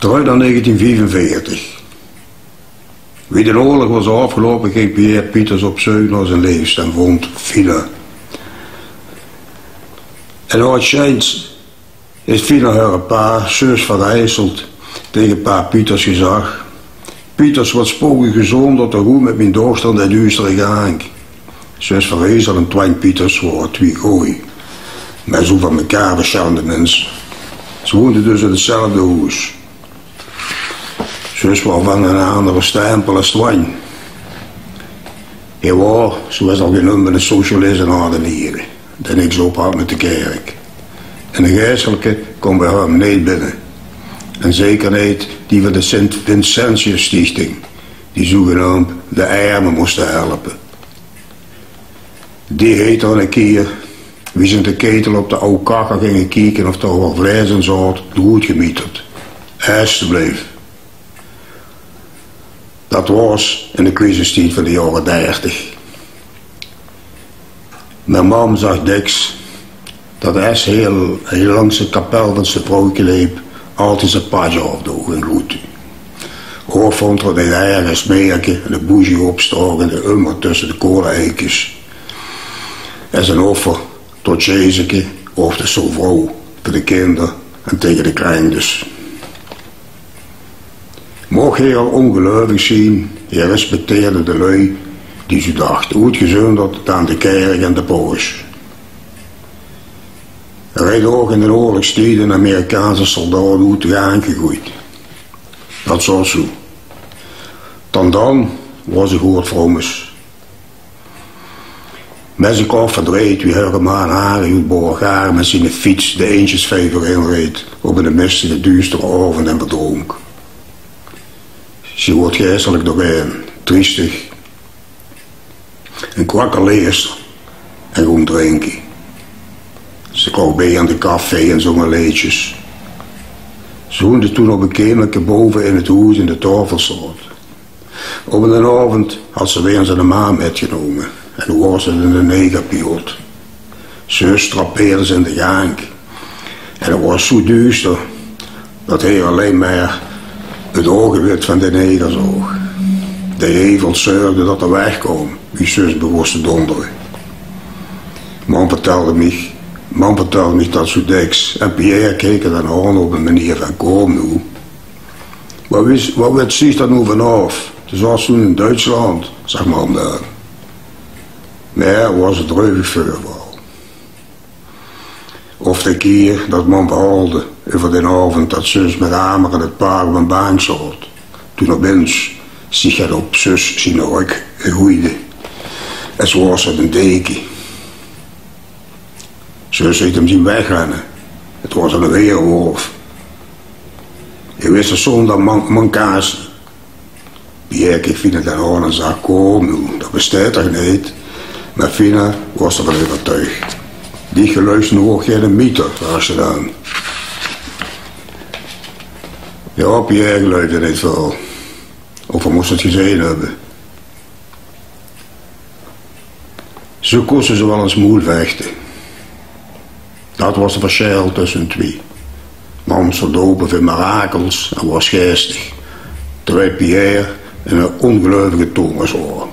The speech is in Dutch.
Terug naar 1945. Wie de oorlog was afgelopen, ging Pierre Pieters op zoek naar zijn leefst en vond Fina. En als het schijnt is Fina haar pa, zus van IJsselt, tegen pa Pieters gezegd: Pieters wat spogen gezond dat er goed met mijn dochter in de duistere gang. Zus van IJsselt en Twijn Pieters waren twee gooi. Maar zo van elkaar verschillende mensen. Ze woonden dus in hetzelfde huis. Zus was van een andere stempel als Twijn. Hij was, zoals al genoemd, een socialist en aardenieren. Die niks op had met de kerk. En de geestelijke kon bij hem niet binnen. En zeker niet die van de Sint-Vincentius Stichting, die zogenaamd de armen moesten helpen. Die heette al een keer, wie zijn de ketel op de oude kachel gingen kijken of er wel vlees en zout goed gemieterd. Alsjeblieft. Dat was in de crisistijd van de jaren 30. Mijn mam zag Dix dat hij heel langs de kapel van zijn vrouwtje liep, altijd zijn padje afdoog en goed. Ook vond er de ergens merken en de bougie opstoken en de ummer tussen de koleneikjes. En zijn offer tot Jezeke of de zo'n vrouw voor de kinderen en tegen de kleintjes. Mocht hij al ongelovig zien, hij respecteerde de lui die zo dachten uitgezonderd aan de kerk en de poos. Er werd ook in de oorlogstijd een Amerikaanse soldaat uit de gang gegooid. Dat was zo. Dan was hij goed vromes. Met zijn kop verdreed wie Herman Haring uit Borgaar met zijn fiets de eentjesvever inreed op een mistige duistere avond en verdronk. Ze wordt geestelijk doorheen, triestig. Een kwakkerleerster en gewoon drinken. Ze kwam bij aan de café en zongen liedjes. Ze woonden toen op een kamertje boven in het huis in de tafelsoort. Op een avond had ze weer zijn maam metgenomen en toen was ze in de negerpiot. Zus trapeerde ze in de gang en het was zo duister dat hij alleen maar het ogenwit van de neger zag. De hevel zeurde dat er wegkwam, wie zus bewost te donderen. Man vertelde me dat zo Dix en Pierre keken dan aan op een manier van kom nu. Wat weet zich dat nu vanaf? Het was toen in Duitsland, zag man daar. Maar was het dreuvig voorval. Of de keer dat man behaalde over de avond dat zus met hamer en het paard op een bank zat. Toen op eens zich het op zus zijn oog groeide. En zo was het een deken. Zus heeft hem zien wegrennen. Het was een weerwolf. Je wist er soms dat man kaas. Pierre keek Fina dan aan en zei, kom nu, dat bestaat toch niet. Maar Fina was er wel overtuigd. Die geluisterd nog geen meter, was ze dan. Ja, Pierre geluidde niet veel. Of we moesten het gezien hebben. Zo kosten ze wel eens moe vechten. Dat was de verschil tussen twee. Man zo dopen voor mirakels en was geestig. Terwijl Pierre een ongelooflijke toon was hoor.